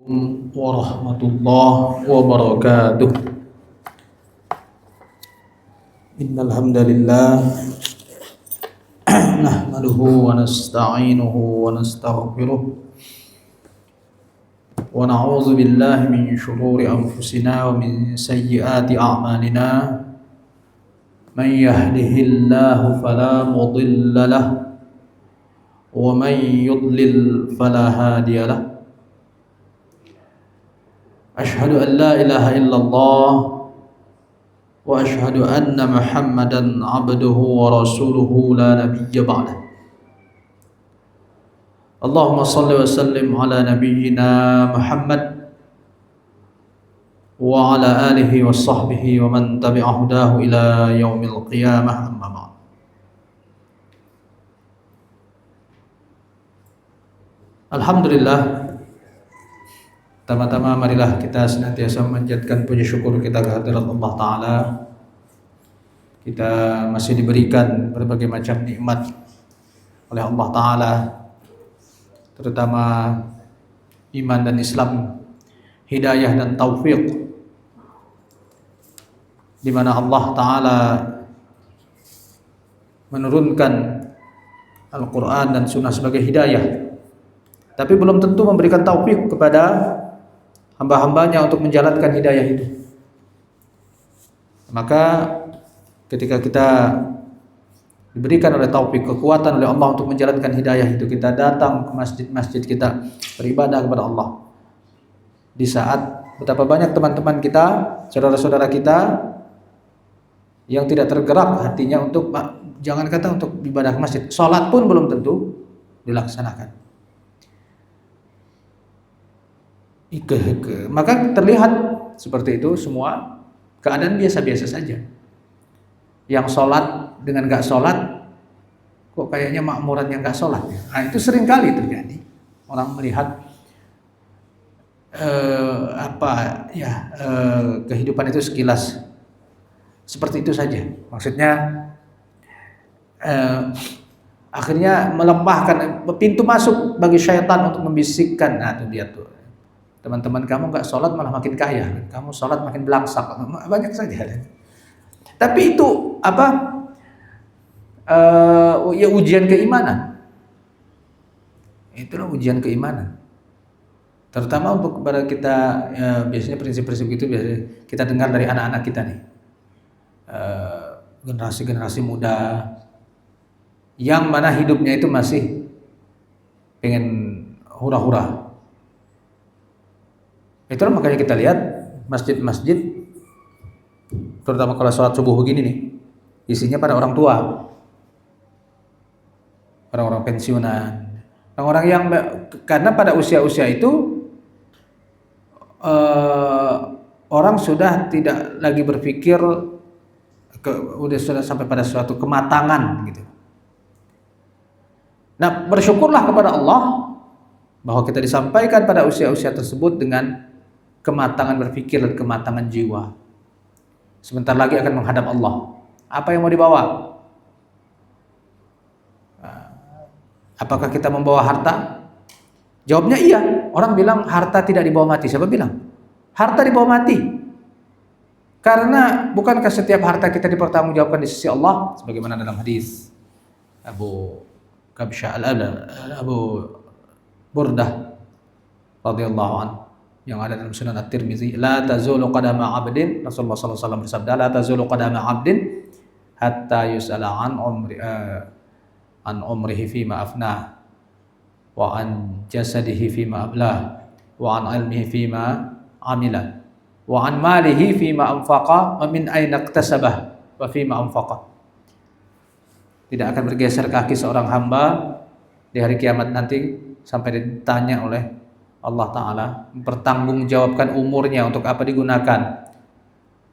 Warahmatullahi wabarakatuh. Innal hamdalillah nahmaduhu wa nasta'inuhu wa nastaghfiruh wa na'udzu billahi min shururi anfusina wa min sayyiati a'malina. Man yahdihillahu fala mudilla lahu wa man yudlil fala hadiya lahu. Ashhadu an la ilaha illallah wa ashhadu anna Muhammadan abduhu wa rasuluhu la nabiyya ba'dah. Allahumma salli wa sallim ala nabiyyina Muhammad wa ala alihi wa sahbihi wa man tabi'a hudahu ila yaumil qiyamah, amma ba'd. Alhamdulillah, pertama-tama marilah kita senantiasa memanjatkan puji syukur kita kehadirat Allah Ta'ala. Kita masih diberikan berbagai macam nikmat oleh Allah Ta'ala, terutama iman dan Islam, hidayah dan taufik, di mana Allah Ta'ala menurunkan Al-Quran dan Sunnah sebagai hidayah, tapi belum tentu memberikan taufik kepada hamba-hambanya untuk menjalankan hidayah itu. Maka ketika kita diberikan oleh taufik, kekuatan oleh Allah untuk menjalankan hidayah itu, kita datang ke masjid-masjid, kita beribadah kepada Allah. Di saat betapa banyak teman-teman kita, saudara-saudara kita yang tidak tergerak hatinya untuk, jangan kata untuk ibadah ke masjid, sholat pun belum tentu dilaksanakan. Maka terlihat seperti itu, semua keadaan biasa-biasa saja. Yang sholat dengan gak sholat, kok kayaknya makmuran yang gak sholat. Nah, itu sering kali terjadi. Orang melihat kehidupan itu sekilas seperti itu saja. Maksudnya akhirnya melempahkan pintu masuk bagi syaitan untuk membisikkan. Nah, itu dia tuh, teman-teman kamu gak sholat malah makin kaya, kamu sholat makin belangsak, banyak saja. Tapi itu ya ujian keimanan. Itulah ujian keimanan. Terutama untuk kepada kita, ya, biasanya prinsip-prinsip itu biasanya kita dengar dari anak-anak kita nih, generasi-generasi muda yang mana hidupnya itu masih pengen hura-hura. Itulah makanya kita lihat masjid-masjid, terutama kalau sholat subuh begini nih, isinya pada orang tua, orang-orang pensiunan, orang-orang yang, karena pada usia-usia itu orang sudah tidak lagi berpikir sudah sampai pada suatu kematangan gitu. Nah, bersyukurlah kepada Allah bahwa kita disampaikan pada usia-usia tersebut dengan kematangan berpikir dan kematangan jiwa. Sebentar lagi akan menghadap Allah. Apa yang mau dibawa? Apakah kita membawa harta? Jawabnya iya. Orang bilang harta tidak dibawa mati. Siapa bilang? Harta dibawa mati. Karena bukankah setiap harta kita dipertanggungjawabkan di sisi Allah, sebagaimana dalam hadis Abu Burdah radhiyallahu anhu yang ada dalam Sunan At-Tirmizi, la tazulu qadama 'abdin, Rasulullah sallallahu alaihi wasallam bersabda, la tazulu qadama 'abdin hatta yus'ala an umrihi fima afna wa an jasadihi fima ablah wa an ilmihi fima amila wa an malihi fima anfaqa wa min aina iktasabah wa fima anfaqa. Tidak akan bergeser kaki seorang hamba di hari kiamat nanti sampai ditanya oleh Allah Ta'ala, mempertanggungjawabkan umurnya untuk apa digunakan,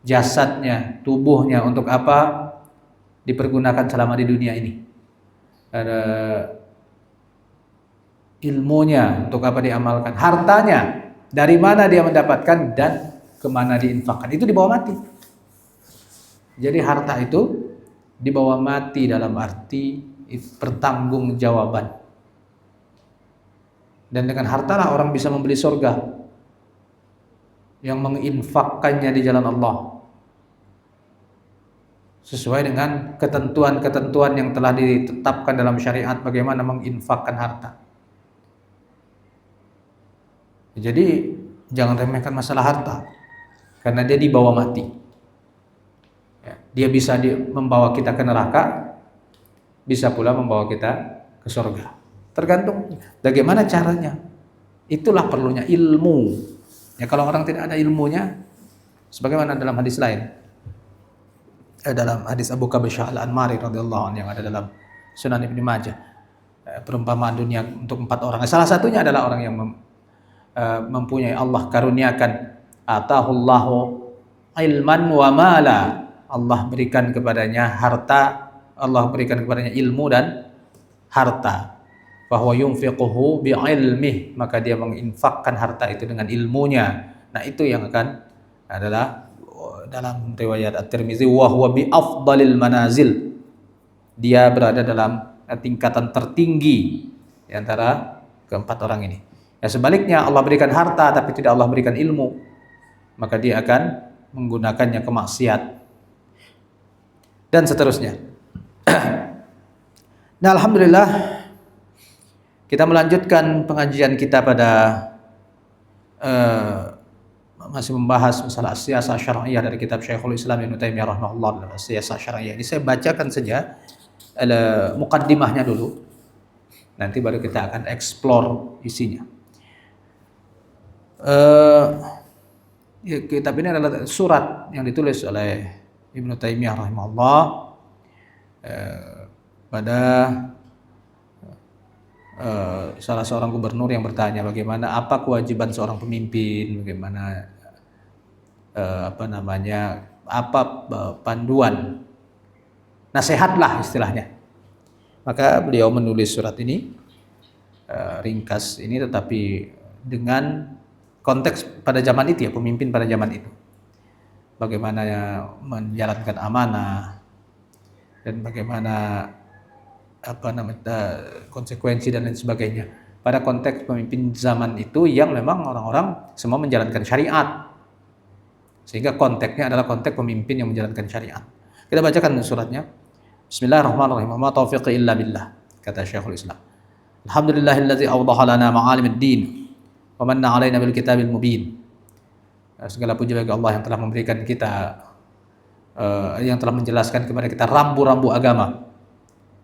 jasadnya, tubuhnya untuk apa dipergunakan selama di dunia ini, ilmunya untuk apa diamalkan, hartanya dari mana dia mendapatkan dan kemana diinfakkan. Itu dibawa mati. Jadi harta itu dibawa mati dalam arti pertanggungjawaban. Dan dengan hartalah orang bisa membeli surga. yang menginfakkannya di jalan Allah sesuai dengan ketentuan-ketentuan yang telah ditetapkan dalam syariat bagaimana menginfakkan harta. Jadi jangan remehkan masalah harta, karena dia dibawa mati. Ya, dia bisa membawa kita ke neraka, bisa pula membawa kita ke surga. Tergantung bagaimana caranya. Itulah perlunya ilmu. Ya, kalau orang tidak ada ilmunya, sebagaimana dalam hadis lain, dalam hadis Abu Kabsyah Al-Anmari radhiyallahu anhu yang ada dalam Sunan Ibnu Majah, perumpamaan dunia untuk 4 orang. Salah satunya adalah orang yang mempunyai Allah karuniakan atahullahu ilman wa mala. Allah berikan kepadanya harta, Allah berikan kepadanya ilmu dan harta. Bahwa yunfiquhu bi'ilmih, maka dia menginfakkan harta itu dengan ilmunya. Nah, itu yang akan adalah dalam riwayat At-Tirmizi wa huwa bi afdalil manazil. Dia berada dalam tingkatan tertinggi di antara keempat orang ini. Ya, sebaliknya Allah berikan harta tapi tidak Allah berikan ilmu, maka dia akan menggunakannya ke maksiat dan seterusnya. Nah, alhamdulillah kita melanjutkan pengajian kita pada masih membahas masalah as-siyasah syar'iyyah dari kitab Syekhul Islam Ibnu Taimiyah rahimahullah. As-siyasah syar'iyyah ini saya bacakan saja muqaddimahnya dulu. Nanti baru kita akan explore isinya. Kitab ini adalah surat yang ditulis oleh Ibnu Taimiyah rahimahullah pada salah seorang gubernur yang bertanya bagaimana apa kewajiban seorang pemimpin, bagaimana apa panduan, nasihatlah istilahnya. Maka beliau menulis surat ini ringkas ini, tetapi dengan konteks pada zaman itu, ya, pemimpin pada zaman itu, bagaimana menjalankan amanah dan bagaimana konsekuensi dan lain sebagainya pada konteks pemimpin zaman itu yang memang orang-orang semua menjalankan syariat, sehingga konteksnya adalah konteks pemimpin yang menjalankan syariat. Kita bacakan suratnya. Bismillahirrahmanirrahim. Ma taufiqi illa billah, kata Syekhul Islam. Alhamdulillahillazi awdaha lana ma'alimid din wa manna 'alaina bil kitabil mubin. Segala puji bagi Allah yang telah memberikan kita yang telah menjelaskan kepada kita rambu-rambu agama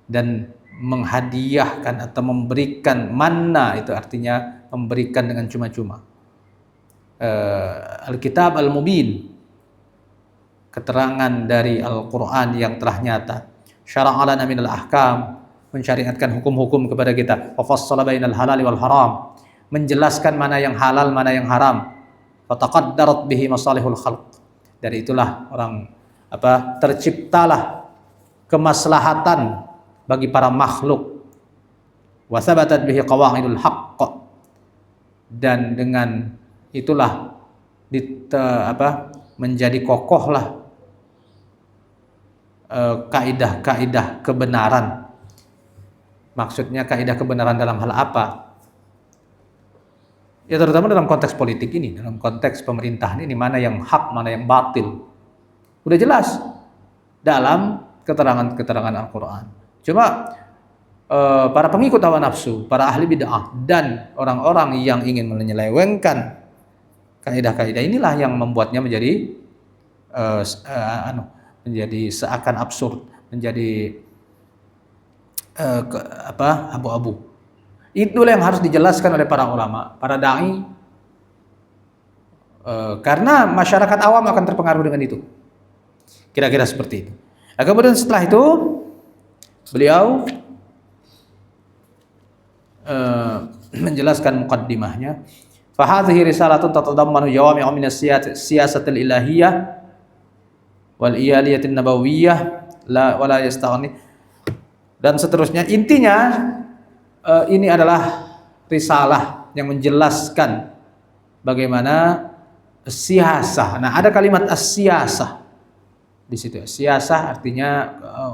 dan menghadiahkan atau memberikan manna, itu artinya memberikan dengan cuma-cuma. Al-Kitab Al-Mubin, keterangan dari Al-Quran yang telah nyata. Syara'a lana minal ahkam, mensyariatkan hukum-hukum kepada kita. Wa fassala bainal halali wal haram, menjelaskan mana yang halal, mana yang haram. Wa taqaddarat bihi masalihul khalq, dari itulah terciptalah kemaslahatan bagi para makhluk. Wa thabatat bihi qawaidul haqq, dan dengan itulah menjadi kokohlah kaidah-kaidah kebenaran. Maksudnya kaidah kebenaran dalam hal apa? Ya, terutama dalam konteks politik ini, dalam konteks pemerintahan ini, mana yang hak, mana yang batil. Udah jelas dalam keterangan-keterangan Al-Quran. Cuma para pengikut hawa nafsu, para ahli bid'ah, dan orang-orang yang ingin menyelewengkan kaidah-kaidah inilah yang membuatnya menjadi menjadi seakan absurd, menjadi abu-abu. Itulah yang harus dijelaskan oleh para ulama, para dai, karena masyarakat awam akan terpengaruh dengan itu. Kira-kira seperti itu. Nah, kemudian setelah itu beliau menjelaskan muqaddimahnya. Fahadhihi risalatun tatadammanu jawami'u min as-siyasatil ilahiyyah wal iyaliyatin nabawiyyah wala yastaghni, dan seterusnya. Intinya ini adalah risalah yang menjelaskan bagaimana siyasah. Nah, ada kalimat as-siyasah di situ. Siyasah artinya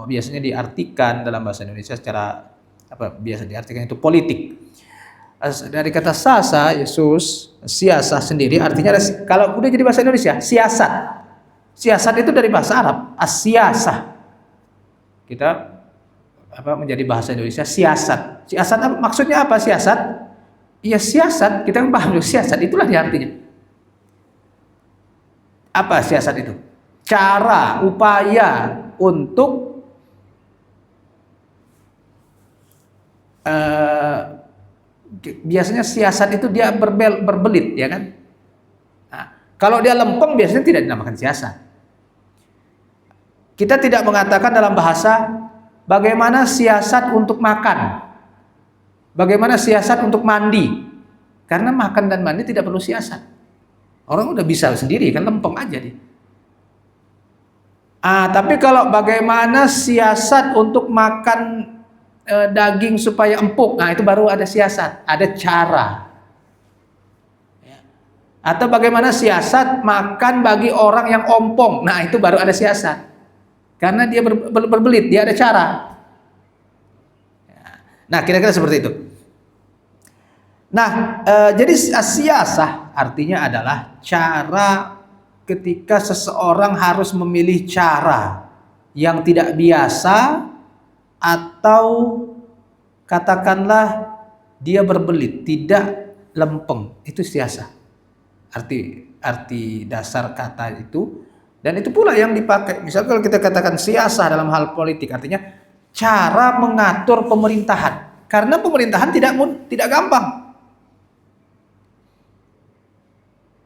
biasanya diartikan dalam bahasa Indonesia secara biasa diartikan itu politik. Dari kata sasa, Yesus, siasah sendiri artinya kalau udah jadi bahasa Indonesia, siasat. Siasat itu dari bahasa Arab, as-siasah. Kita menjadi bahasa Indonesia siasat. Siasat maksudnya apa siasat? Iya siasat, kita kan paham siasat itulah dia artinya. Apa siasat itu? Cara, upaya untuk biasanya siasat itu dia berbelit, ya kan? Nah, kalau dia lempeng biasanya tidak dinamakan siasat. Kita tidak mengatakan dalam bahasa bagaimana siasat untuk makan, bagaimana siasat untuk mandi, karena makan dan mandi tidak perlu siasat. Orang udah bisa sendiri kan, lempeng aja dia. Tapi kalau bagaimana siasat untuk makan daging supaya empuk, nah itu baru ada siasat, ada cara. Atau bagaimana siasat makan bagi orang yang ompong, nah itu baru ada siasat, karena dia berbelit, dia ada cara. Nah kira-kira seperti itu. Nah jadi siasah artinya adalah cara ketika seseorang harus memilih cara yang tidak biasa, atau katakanlah dia berbelit, tidak lempeng, itu siasah. Arti dasar kata itu, dan itu pula yang dipakai. Misal kalau kita katakan siasah dalam hal politik, artinya cara mengatur pemerintahan. Karena pemerintahan tidak gampang.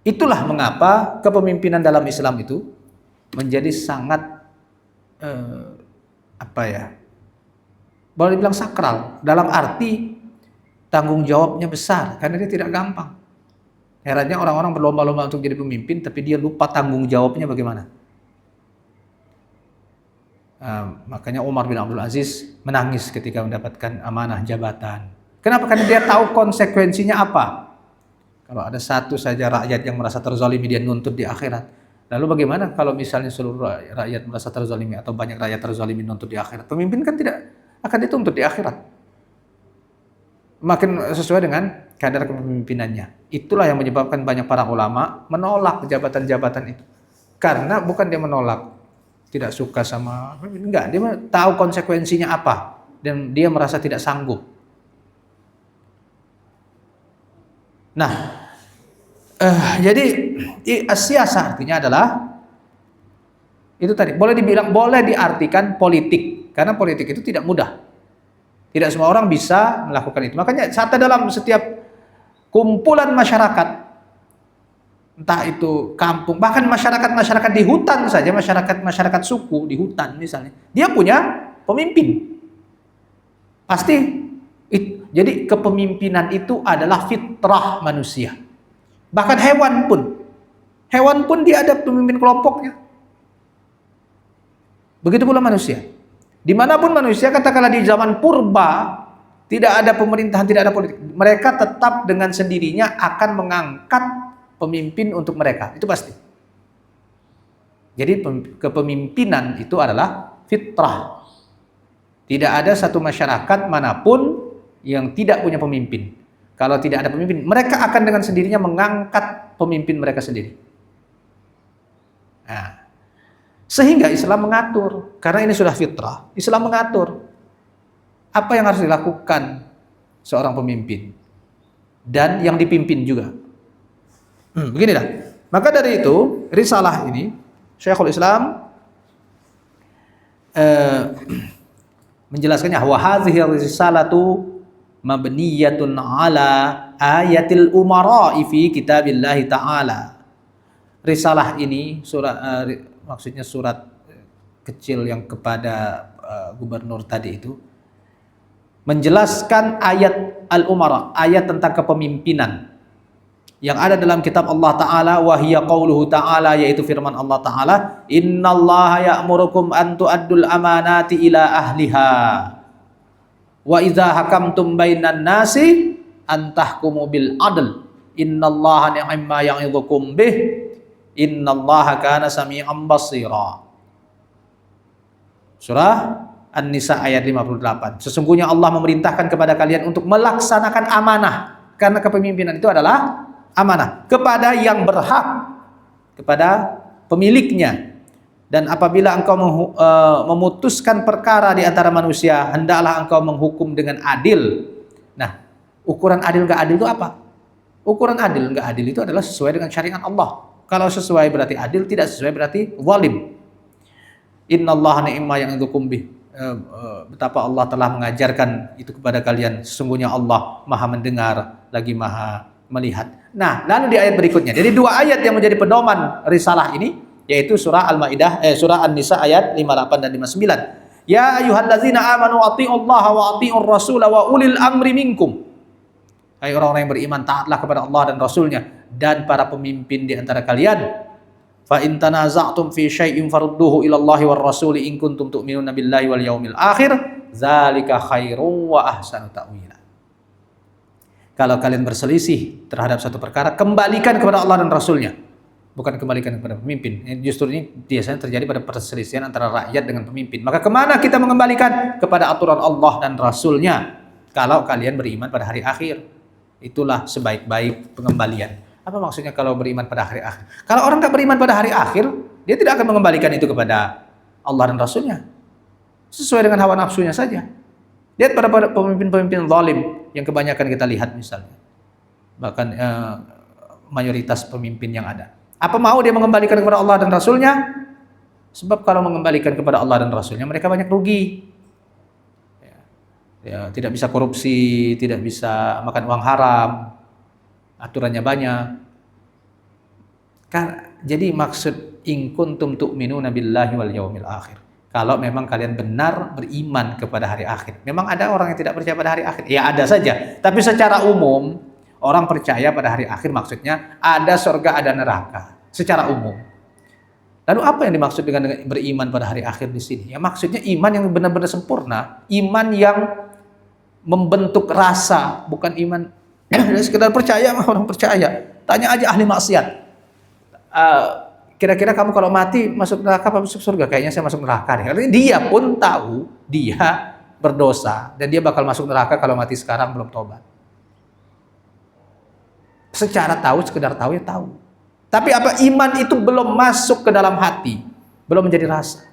Itulah mengapa kepemimpinan dalam Islam itu menjadi sangat boleh dibilang sakral, dalam arti tanggung jawabnya besar, karena dia tidak gampang. Herannya orang-orang berlomba-lomba untuk jadi pemimpin, tapi dia lupa tanggung jawabnya bagaimana. Makanya Umar bin Abdul Aziz menangis ketika mendapatkan amanah jabatan. Kenapa? Karena dia tahu konsekuensinya apa. Kalau ada satu saja rakyat yang merasa terzalimi, dia nuntut di akhirat. Lalu bagaimana kalau misalnya seluruh rakyat merasa terzalimi, atau banyak rakyat terzalimi nuntut di akhirat? Pemimpin kan tidak akan dituntut di akhirat. Makin sesuai dengan kadar kepemimpinannya. Itulah yang menyebabkan banyak para ulama menolak jabatan-jabatan itu. Karena bukan dia menolak tidak suka sama, enggak, dia tahu konsekuensinya apa dan dia merasa tidak sanggup. Nah, jadi siasah artinya adalah itu tadi, boleh diartikan politik, karena politik itu tidak mudah. Tidak semua orang bisa melakukan itu. Makanya dalam setiap kumpulan masyarakat, entah itu kampung, bahkan masyarakat di hutan saja, masyarakat suku di hutan misalnya, dia punya pemimpin. Pasti. Jadi kepemimpinan itu adalah fitrah manusia. Bahkan hewan pun dia ada pemimpin kelompoknya. Begitu pula manusia. Dimanapun manusia, katakanlah di zaman purba, tidak ada pemerintahan, tidak ada politik, mereka tetap dengan sendirinya akan mengangkat pemimpin untuk mereka. Itu pasti. Jadi kepemimpinan itu adalah fitrah. Tidak ada satu masyarakat manapun yang tidak punya pemimpin. Kalau tidak ada pemimpin, mereka akan dengan sendirinya mengangkat pemimpin mereka sendiri. Nah, sehingga Islam mengatur, karena ini sudah fitrah. Islam mengatur apa yang harus dilakukan seorang pemimpin dan yang dipimpin juga. Beginilah. Maka dari itu, risalah ini Syekhul Islam menjelaskannya, wa hadhihi risalatu mabniyatun ala ayatil umara'i fi kitabillahi ta'ala. Risalah ini maksudnya surat kecil yang kepada gubernur tadi itu menjelaskan ayat al-umara, ayat tentang kepemimpinan yang ada dalam kitab Allah Ta'ala, wa hiya qauluhu ta'ala, yaitu firman Allah Ta'ala, innallaha ya'murukum an tu'addul amanati ila ahliha wa idza hakamtum bainan nasi an tahkumu bil adl innallaha ni'ma ya'idzukum bih innallaha kana sami'an basira. Surah An-Nisa ayat 58. Sesungguhnya Allah memerintahkan kepada kalian untuk melaksanakan amanah. karena kepemimpinan itu adalah amanah kepada yang berhak, kepada pemiliknya. Dan apabila engkau memutuskan perkara di antara manusia, hendaklah engkau menghukum dengan adil. Nah, ukuran adil nggak adil itu apa? Ukuran adil nggak adil itu adalah sesuai dengan syariat Allah. Kalau sesuai berarti adil, tidak sesuai berarti zalim. Innallaha ni'ma ya'idzukum bih. Betapa Allah telah mengajarkan itu kepada kalian. Sesungguhnya Allah Maha mendengar lagi Maha melihat. Nah, lalu di ayat berikutnya. Jadi dua ayat yang menjadi pedoman risalah ini, yaitu surah Al-Maidah, surah An-Nisa ayat 58 dan 59. Ya ayyuhallazina amanu atti'ullaha wa atti'ur rasul wa ulil amri minkum. Hai orang-orang yang beriman, taatlah kepada Allah dan Rasulnya dan para pemimpin di antara kalian. Fa in tanaza'tum fi syai'in farudduhu ila Allahi war rasuli in kuntum tu'minuna billahi wal yaumil akhir, dzalika khairum wa ahsanu ta'wila. Kalau kalian berselisih terhadap satu perkara, kembalikan kepada Allah dan Rasulnya, bukan kembalikan kepada pemimpin. Justru ini biasanya terjadi pada perselisihan antara rakyat dengan pemimpin. Maka kemana kita mengembalikan? Kepada aturan Allah dan Rasulnya. Kalau kalian beriman pada hari akhir, itulah sebaik-baik pengembalian. Apa maksudnya kalau beriman pada hari akhir? Kalau orang tak beriman pada hari akhir, dia tidak akan mengembalikan itu kepada Allah dan Rasulnya. Sesuai dengan hawa nafsunya saja. Lihat pada pemimpin-pemimpin zalim yang kebanyakan kita lihat misalnya. Bahkan mayoritas pemimpin yang ada. Apa mau dia mengembalikan kepada Allah dan Rasulnya? Sebab kalau mengembalikan kepada Allah dan Rasulnya, mereka banyak rugi. Ya, tidak bisa korupsi, tidak bisa makan uang haram, aturannya banyak. Jadi maksud in kuntum tu'minuna billahi wal yaumil akhir. Kalau memang kalian benar beriman kepada hari akhir. Memang ada orang yang tidak percaya pada hari akhir. Ya ada saja. Tapi secara umum orang percaya pada hari akhir, maksudnya ada surga, ada neraka secara umum. Lalu apa yang dimaksud dengan beriman pada hari akhir di sini? Ya maksudnya iman yang benar-benar sempurna, iman yang membentuk rasa, bukan iman sekedar percaya. Orang percaya, tanya aja ahli maksiat. Kira-kira kamu kalau mati masuk neraka apa masuk surga? Kayaknya saya masuk neraka deh. Karena dia pun tahu dia berdosa dan dia bakal masuk neraka kalau mati sekarang belum tobat. Secara tahu, sekedar tahu ya tahu. Tapi apa iman itu belum masuk ke dalam hati, belum menjadi rasa.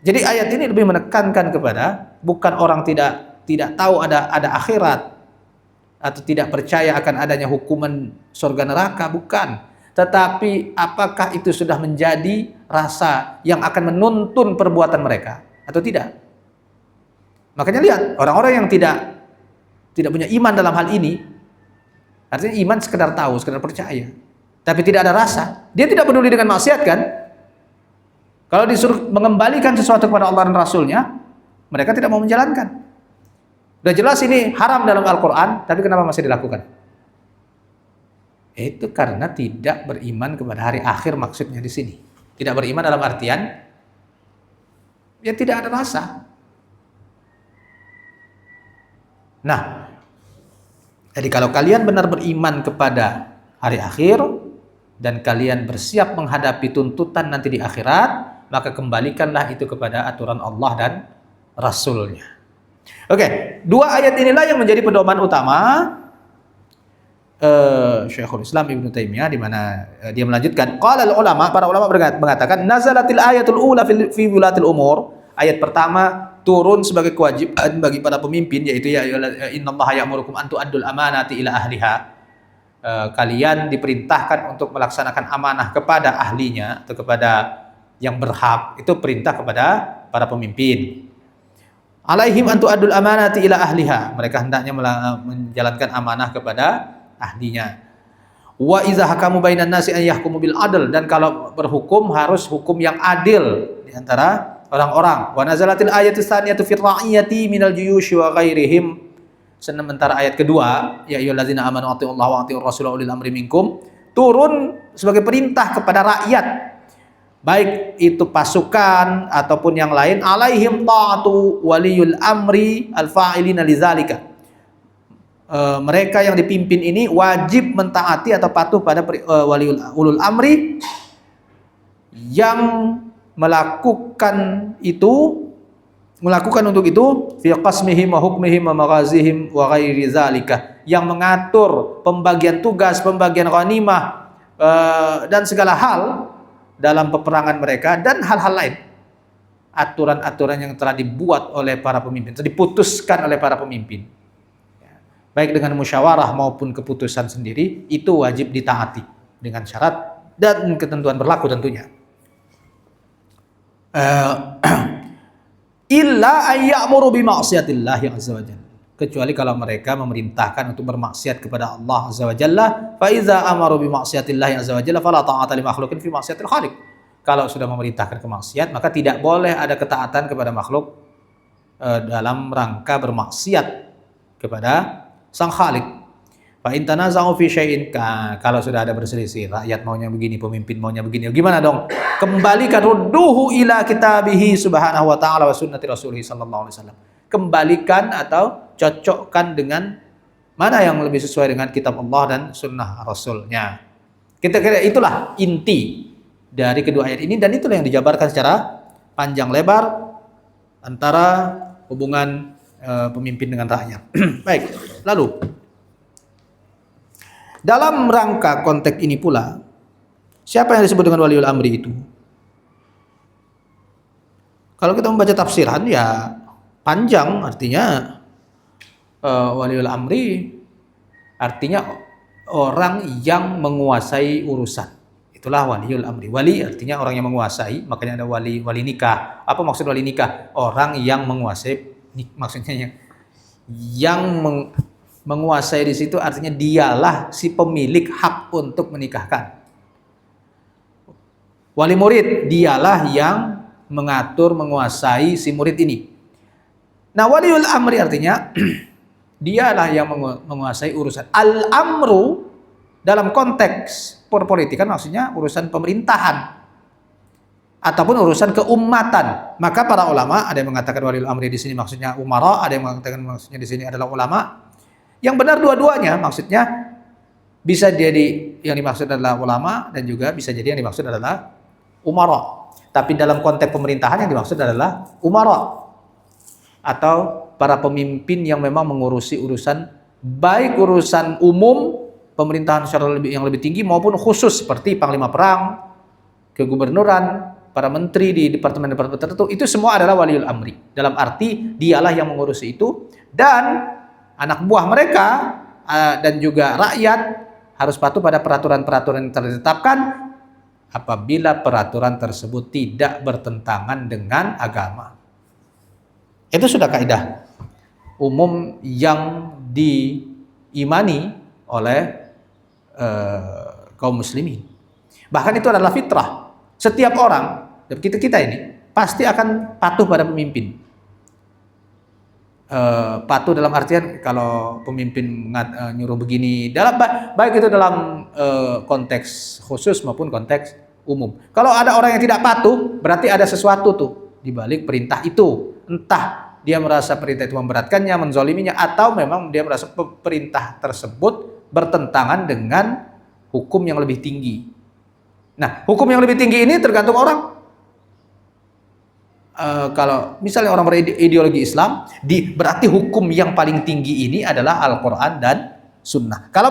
Jadi ayat ini lebih menekankan kepada bukan orang tidak tahu ada akhirat atau tidak percaya akan adanya hukuman surga neraka, bukan. Tetapi apakah itu sudah menjadi rasa yang akan menuntun perbuatan mereka atau tidak? Makanya lihat orang-orang yang tidak punya iman dalam hal ini, artinya iman sekedar tahu, sekedar percaya, tapi tidak ada rasa. Dia tidak peduli dengan maksiat kan? Kalau disuruh mengembalikan sesuatu kepada Allah dan Rasulnya, mereka tidak mau menjalankan. Udah jelas ini haram dalam Al-Quran, tapi kenapa masih dilakukan? Itu karena tidak beriman kepada hari akhir maksudnya di sini. Tidak beriman dalam artian ya tidak ada rasa. Nah, jadi kalau kalian benar beriman kepada hari akhir dan kalian bersiap menghadapi tuntutan nanti di akhirat, maka kembalikanlah itu kepada aturan Allah dan Rasulnya. Oke, dua ayat inilah yang menjadi pedoman utama Syekhul Islam Ibnu Taimiyah, di mana dia melanjutkan, qala ulama, para ulama mengatakan nazalatil ayatul ula fi wulatil umur. Ayat pertama turun sebagai kewajiban bagi para pemimpin, yaitu ya innallaha ya'murukum an tu'addul amanati ila ahliha. Kalian diperintahkan untuk melaksanakan amanah kepada ahlinya atau kepada yang berhak. Itu perintah kepada para pemimpin. Alaihim an tu'addul amanati ila ahliha. Mereka hendaknya menjalankan amanah kepada ahlinya. Wa iza hakamu bainan nasi an yahkumu bil adl, dan kalau berhukum harus hukum yang adil di antara orang-orang. Wa nazalatil ayatus tsaniyatu fi ra'iyati minal juyushi wa ghairihim. Sementara ayat kedua, ya ayyuhallazina amanu atti'ullaha wa atti'ur rasul wa ulil amri minkum, turun sebagai perintah kepada rakyat, baik itu pasukan ataupun yang lain, alaihim ta'atu waliyul amri al-fa'ilina lidzalika. Mereka yang dipimpin ini wajib mentaati atau patuh pada ulul amri yang melakukan untuk itu fi qasmihim wa hukmihim wa maghazihim wa ghairi zalika, yang mengatur pembagian tugas, pembagian ghanimah, dan segala hal dalam peperangan mereka dan hal-hal lain. Aturan-aturan yang telah dibuat oleh para pemimpin, telah diputuskan oleh para pemimpin, baik dengan musyawarah maupun keputusan sendiri, itu wajib ditaati dengan syarat dan ketentuan berlaku tentunya. Illa ayya'muru bi ma'siyatillahi azza wa jalla, kecuali kalau mereka memerintahkan untuk bermaksiat kepada Allah azza wa jalla. Fa iza amaru bi ma'siyatillahi azza wa jalla fala ta'ata li makhluqin fi ma'siyatil khaliq. Kalau sudah memerintahkan kemaksiat, maka tidak boleh ada ketaatan kepada makhluk dalam rangka bermaksiat kepada sang khalik. Fa in tanaza'u fi syai'in, kalau sudah ada berselisih, rakyat maunya begini, pemimpin maunya begini, gimana dong? Kembalikan, rudduhu ila kitabihi subhanahu wa ta'ala wa sunnati rasulih sallallahu alaihi wasallam. Kembalikan atau cocokkan dengan mana yang lebih sesuai dengan kitab Allah dan sunnah Rasulnya. Kita itulah inti dari kedua ayat ini, dan itulah yang dijabarkan secara panjang lebar antara hubungan pemimpin dengan rakyat. Baik, lalu dalam rangka konteks ini pula, siapa yang disebut dengan waliul amri itu? Kalau kita membaca tafsiran ya panjang, artinya waliul amri artinya orang yang menguasai urusan. Itulah waliul amri. Wali artinya orang yang menguasai, makanya ada wali nikah. Apa maksud wali nikah? Orang yang menguasai, maksudnya yang menguasai di situ artinya dialah si pemilik hak untuk menikahkan. Wali murid dialah yang mengatur, menguasai si murid ini. Nah, waliul amri artinya dialah yang menguasai urusan. Al-amru dalam konteks perpolitikan maksudnya urusan pemerintahan ataupun urusan keumatan. Maka para ulama ada yang mengatakan waliul amri di sini maksudnya umara, ada yang mengatakan maksudnya di sini adalah ulama. Yang benar dua-duanya, maksudnya bisa jadi yang dimaksud adalah ulama dan juga bisa jadi yang dimaksud adalah umara. Tapi dalam konteks pemerintahan yang dimaksud adalah umara atau para pemimpin yang memang mengurusi urusan, baik urusan umum pemerintahan secara yang lebih tinggi maupun khusus seperti panglima perang, kegubernuran, para menteri di departemen-departemen tertentu, itu semua adalah waliul amri. Dalam arti dialah yang mengurusi itu, dan anak buah mereka dan juga rakyat harus patuh pada peraturan-peraturan yang telah ditetapkan apabila peraturan tersebut tidak bertentangan dengan agama. Itu sudah kaidah umum yang diimani oleh kaum muslimin. Bahkan itu adalah fitrah. Setiap orang, kita ini pasti akan patuh pada pemimpin. Patuh dalam artian kalau pemimpin nyuruh begini, dalam baik itu dalam konteks khusus maupun konteks umum. Kalau ada orang yang tidak patuh, berarti ada sesuatu tuh di balik perintah itu. Entah dia merasa perintah itu memberatkannya, menzoliminya, atau memang dia merasa perintah tersebut bertentangan dengan hukum yang lebih tinggi. Nah, hukum yang lebih tinggi ini tergantung orang. Kalau misalnya orang berideologi Islam, berarti hukum yang paling tinggi ini adalah Al-Quran dan Sunnah. Kalau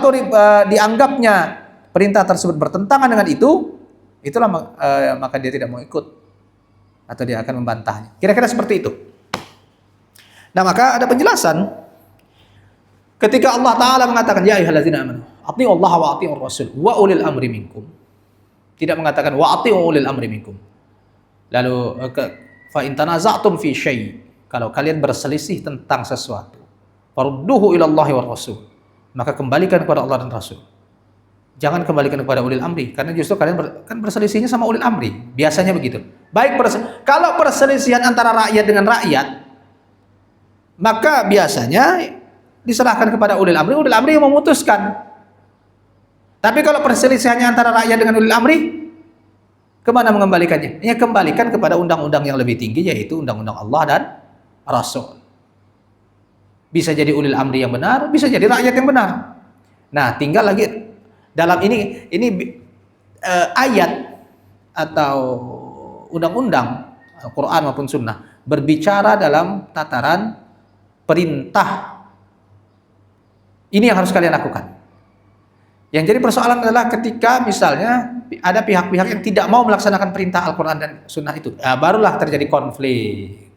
dianggapnya perintah tersebut bertentangan dengan itu, itulah maka dia tidak mau ikut atau dia akan membantahnya. Kira-kira seperti itu. Nah, maka ada penjelasan ketika Allah Ta'ala mengatakan ya ayyuhallazina amanu atii'u Allah wa atii'ur rasul wa ulil amri minkum. Tidak mengatakan wa atii'u ulil amri minkum. Lalu fa in tanaza'tum fi syai', kalau kalian berselisih tentang sesuatu, farudduhu ila Allahi war rasul, maka kembalikan kepada Allah dan Rasul. Jangan kembalikan kepada ulil amri, karena justru kalian kan berselisihnya sama ulil amri. Biasanya begitu. Baik kalau perselisihan antara rakyat dengan rakyat, maka biasanya diserahkan kepada ulil amri yang memutuskan. Tapi kalau perselisihannya antara rakyat dengan ulil amri, kemana mengembalikannya? Ya, kembalikan kepada undang-undang yang lebih tinggi, yaitu undang-undang Allah dan Rasul. Bisa jadi ulil amri yang benar, bisa jadi rakyat yang benar. Nah, tinggal lagi dalam ini ayat atau undang-undang Al-Quran maupun Sunnah berbicara dalam tataran perintah Ini yang harus kalian lakukan. Yang jadi persoalan adalah ketika misalnya ada pihak-pihak yang tidak mau melaksanakan perintah Al-Quran dan Sunnah itu, barulah terjadi konflik.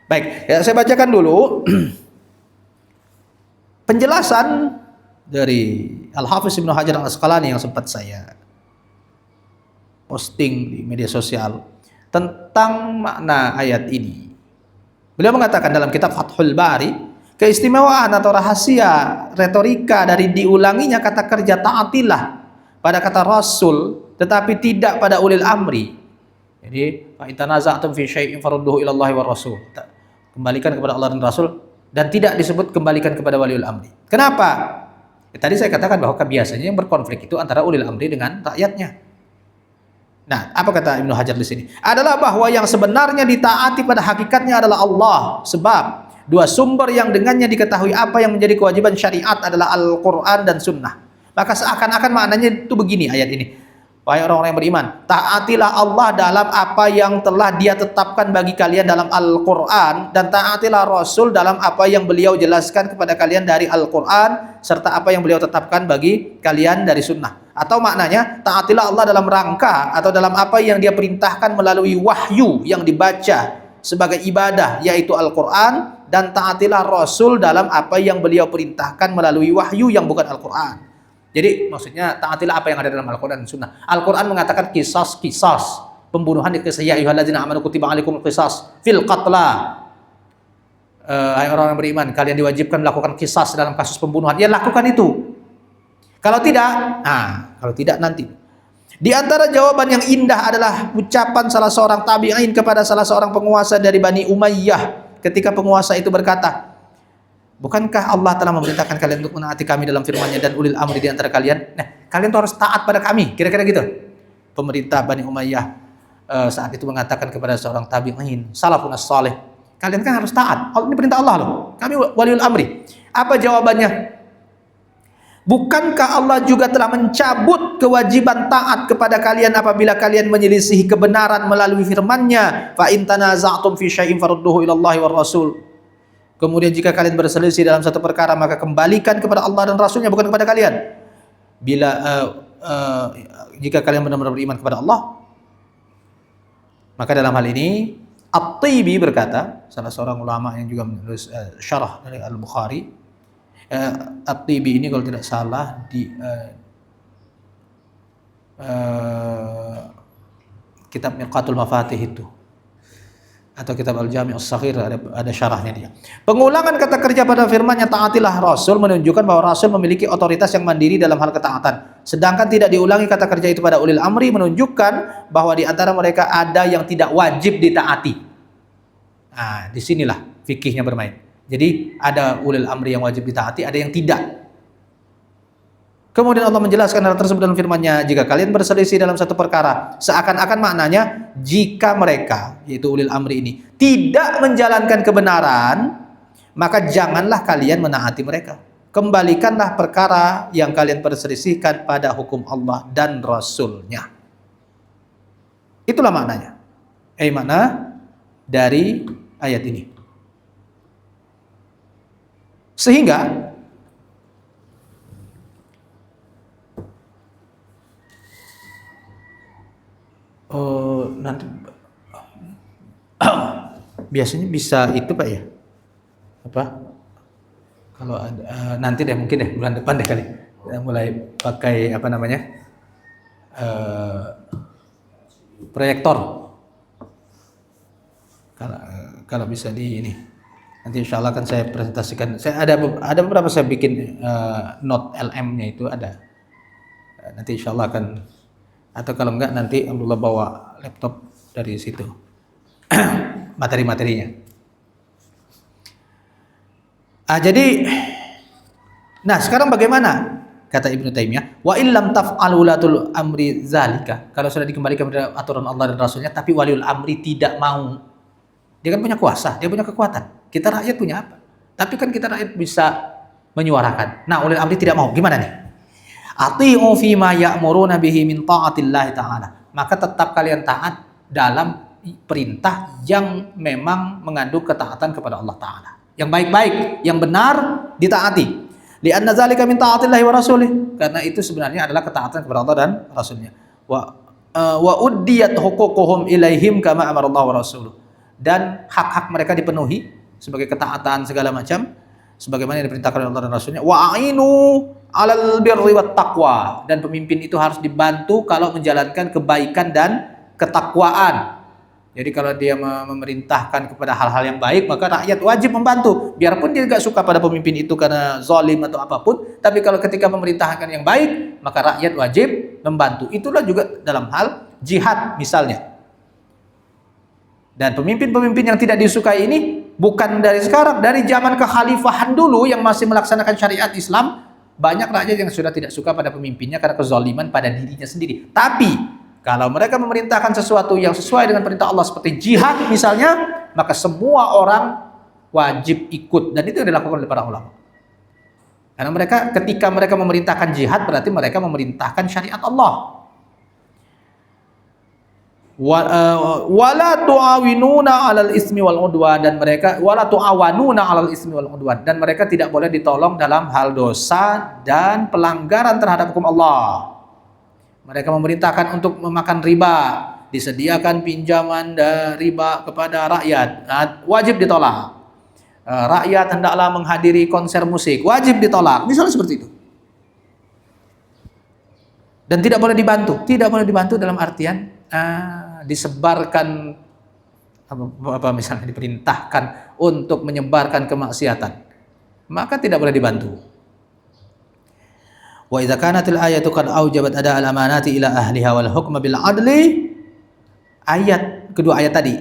Baik, ya, saya bacakan dulu penjelasan dari Al-Hafiz Ibnu Hajar Al-Asqalani yang sempat saya posting di media sosial tentang makna ayat ini. Beliau mengatakan dalam kitab Fathul Bari, keistimewaan atau rahasia retorika dari diulanginya kata kerja ta'atillah pada kata Rasul tetapi tidak pada ulil amri. Jadi fa in tanaza'tum fi syai'in farudduhu ila Allahi war Rasul. Kembalikan kepada Allah dan Rasul, dan tidak disebut kembalikan kepada waliul amri. Kenapa? Ya, tadi saya katakan bahwa biasanya yang berkonflik itu antara ulil amri dengan rakyatnya. Nah, apa kata Ibnu Hajar di sini? Adalah bahwa yang sebenarnya ditaati pada hakikatnya adalah Allah, sebab dua sumber yang dengannya diketahui apa yang menjadi kewajiban syariat adalah Al-Quran dan Sunnah. Maka seakan-akan maknanya itu begini ayat ini. Wahai orang-orang yang beriman, taatilah Allah dalam apa yang telah Dia tetapkan bagi kalian dalam Al-Quran, dan taatilah Rasul dalam apa yang beliau jelaskan kepada kalian dari Al-Quran, serta apa yang beliau tetapkan bagi kalian dari Sunnah. Atau maknanya, taatilah Allah dalam rangka atau dalam apa yang Dia perintahkan melalui wahyu yang dibaca sebagai ibadah, yaitu Al-Quran, dan taatilah Rasul dalam apa yang beliau perintahkan melalui wahyu yang bukan Al-Quran. Jadi maksudnya taatilah apa yang ada dalam Al-Quran dan Sunnah. Al-Quran mengatakan kisas pembunuhan, dikisah ya ayyuhalladzina amanu kutiba alaikumul qisas fil qatla. Hai orang yang beriman, kalian diwajibkan melakukan kisas dalam kasus pembunuhan. Ya, lakukan itu. Kalau tidak nanti. Di antara jawaban yang indah adalah ucapan salah seorang tabi'in kepada salah seorang penguasa dari Bani Umayyah ketika penguasa itu berkata, bukankah Allah telah memerintahkan kalian untuk menaati kami dalam firman-Nya dan ulil amri di antara kalian? Nah, kalian tuh harus taat pada kami. Kira-kira gitu. Pemerintah Bani Umayyah saat itu mengatakan kepada seorang tabi'in, salafun as-salih, kalian kan harus taat. Ini perintah Allah loh. Kami waliul amri. Apa jawabannya? Bukankah Allah juga telah mencabut kewajiban taat kepada kalian apabila kalian menyelisihi kebenaran melalui firman-Nya, fa in tanaza'tum fi syai'in farudduhu ila Allahi war Rasul. Kemudian jika kalian berselisih dalam satu perkara, maka kembalikan kepada Allah dan Rasulnya, bukan kepada kalian. Jika kalian benar-benar beriman kepada Allah, maka dalam hal ini At-Tibi berkata, salah seorang ulama yang juga menulis syarah dari Al-Bukhari. At-Tibi ini kalau tidak salah di kitab Mirqatul Mafatih itu, atau kitab Al-Jami' As-Saghir, ada syarahnya dia. Pengulangan kata kerja pada firman-Nya taatilah Rasul menunjukkan bahwa Rasul memiliki otoritas yang mandiri dalam hal ketaatan. Sedangkan tidak diulangi kata kerja itu pada ulil amri menunjukkan bahwa di antara mereka ada yang tidak wajib ditaati. Nah, disinilah fikihnya bermain. Jadi ada ulil amri yang wajib ditaati, ada yang tidak. Kemudian Allah menjelaskan hal tersebut dalam firman-Nya, jika kalian berselisih dalam satu perkara, seakan-akan maknanya jika mereka, yaitu ulil amri ini, tidak menjalankan kebenaran, maka janganlah kalian menaati mereka. Kembalikanlah perkara yang kalian perselisihkan pada hukum Allah dan Rasul-Nya. Itulah maknanya. Makna dari ayat ini. Sehingga nanti biasanya bisa itu Pak ya, apa kalau nanti deh, mungkin deh bulan depan deh kali mulai pakai apa namanya proyektor, kalau bisa di ini nanti insya Allah kan saya presentasikan. Saya ada beberapa saya bikin note LM-nya itu ada, nanti insya Allah akan, atau kalau enggak nanti alhamdulillah bawa laptop dari situ materi-materinya. Jadi nah sekarang bagaimana kata Ibnu Taimiyah, wa illam taf'alu ulatul amri zalika, kalau sudah dikembalikan kepada aturan Allah dan Rasulnya tapi waliul amri tidak mau. Dia kan punya kuasa, dia punya kekuatan. Kita rakyat punya apa? Tapi kan kita rakyat bisa menyuarakan. Nah, ulil amri tidak mau. Gimana nih? Ati'u fima ya'muruna bihi min ta'atillahi ta'ala. Maka tetap kalian taat dalam perintah yang memang mengandung ketaatan kepada Allah Ta'ala. Yang baik-baik, yang benar ditaati. Li'anna dzalika min ta'atillahi wa rasulih. Karena itu sebenarnya adalah ketaatan kepada Allah dan Rasulnya. Wa uddiyat huququhum ilaihim kama amara Allah wa rasuluh. Dan hak-hak mereka dipenuhi sebagai ketaatan segala macam sebagaimana yang diperintahkan oleh Allah dan Rasulnya. Wa a'inu 'alal birri wat taqwa, dan pemimpin itu harus dibantu kalau menjalankan kebaikan dan ketakwaan. Jadi kalau dia memerintahkan kepada hal-hal yang baik, maka rakyat wajib membantu. Biarpun dia gak suka pada pemimpin itu karena zalim atau apapun, tapi kalau ketika memerintahkan yang baik, maka rakyat wajib membantu. Itulah juga dalam hal jihad misalnya. Dan pemimpin-pemimpin yang tidak disukai ini bukan dari sekarang, dari zaman kekhalifahan dulu yang masih melaksanakan syariat Islam, banyak rakyat yang sudah tidak suka pada pemimpinnya karena kezaliman pada dirinya sendiri. Tapi kalau mereka memerintahkan sesuatu yang sesuai dengan perintah Allah seperti jihad misalnya, maka semua orang wajib ikut, dan itu yang dilakukan oleh para ulama. Karena mereka ketika mereka memerintahkan jihad berarti mereka memerintahkan syariat Allah. Wala tu'awinuna 'alal ismi wal 'udwan, dan mereka wala tu'awanuna 'alal ismi wal 'udwan, dan mereka tidak boleh ditolong dalam hal dosa dan pelanggaran terhadap hukum Allah. Mereka memerintahkan untuk memakan riba, disediakan pinjaman riba kepada rakyat, wajib ditolak. Rakyat hendaklah menghadiri konser musik, wajib ditolak. Misalnya seperti itu. Dan tidak boleh dibantu dalam artian disebarkan apa misalnya diperintahkan untuk menyebarkan kemaksiatan, maka tidak boleh dibantu. Wa idza kanatil ayatu qad aujabat ada al amanati ila ahliha wal hukma bil adli. Kedua ayat tadi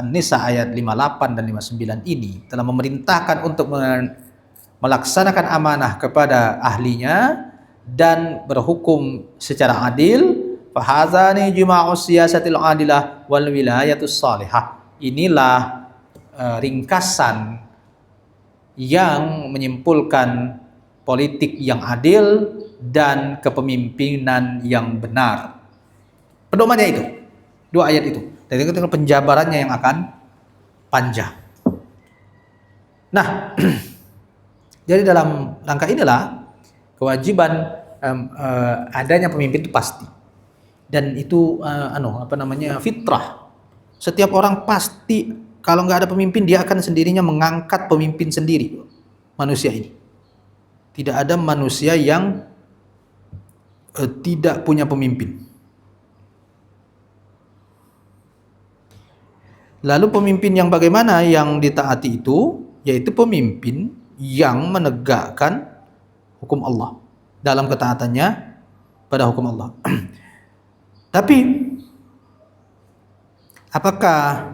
An-Nisa ayat 58 dan 59 ini telah memerintahkan untuk melaksanakan amanah kepada ahlinya dan berhukum secara adil. Fahazani juma'us siyasatil adilah wal wilayatus salihah. Inilah ringkasan yang menyimpulkan politik yang adil dan kepemimpinan yang benar. Pedomannya itu, dua ayat itu. Dan itu penjabarannya yang akan panjang. Nah, jadi dalam rangka inilah kewajiban adanya pemimpin itu pasti. Dan itu fitrah. Setiap orang pasti kalau nggak ada pemimpin dia akan sendirinya mengangkat pemimpin sendiri. Manusia ini tidak ada manusia yang tidak punya pemimpin. Lalu pemimpin yang bagaimana yang ditaati itu, yaitu pemimpin yang menegakkan hukum Allah dalam ketaatannya pada hukum Allah. Tapi apakah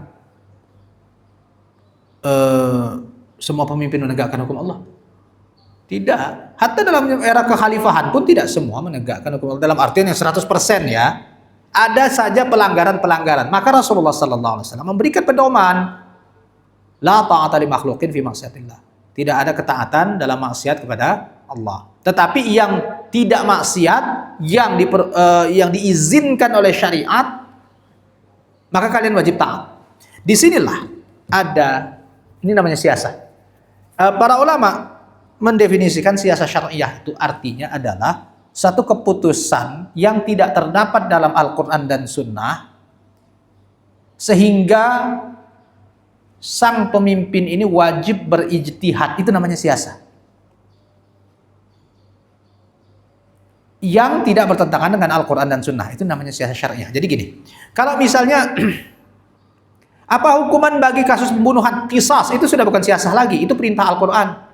semua pemimpin menegakkan hukum Allah? Tidak. Hatta dalam era kekhalifahan pun tidak semua menegakkan hukum Allah dalam artian yang 100% ya. Ada saja pelanggaran-pelanggaran. Maka Rasulullah sallallahu alaihi wasallam memberikan pedoman, la ta'ata li makhluqin fi maksiatillah. Tidak ada ketaatan dalam maksiat kepada Allah. Tetapi yang tidak maksiat, yang diizinkan oleh syariat, maka kalian wajib taat. Disinilah ada, ini namanya siasat. Para ulama mendefinisikan siasat syariah itu artinya adalah satu keputusan yang tidak terdapat dalam Al-Quran dan Sunnah, sehingga sang pemimpin ini wajib berijtihad. Itu namanya siasat. Yang tidak bertentangan dengan Al-Quran dan Sunnah, itu namanya siasat syariah. Jadi gini, kalau misalnya apa hukuman bagi kasus pembunuhan? Qisas, itu sudah bukan siasat lagi, itu perintah Al-Quran.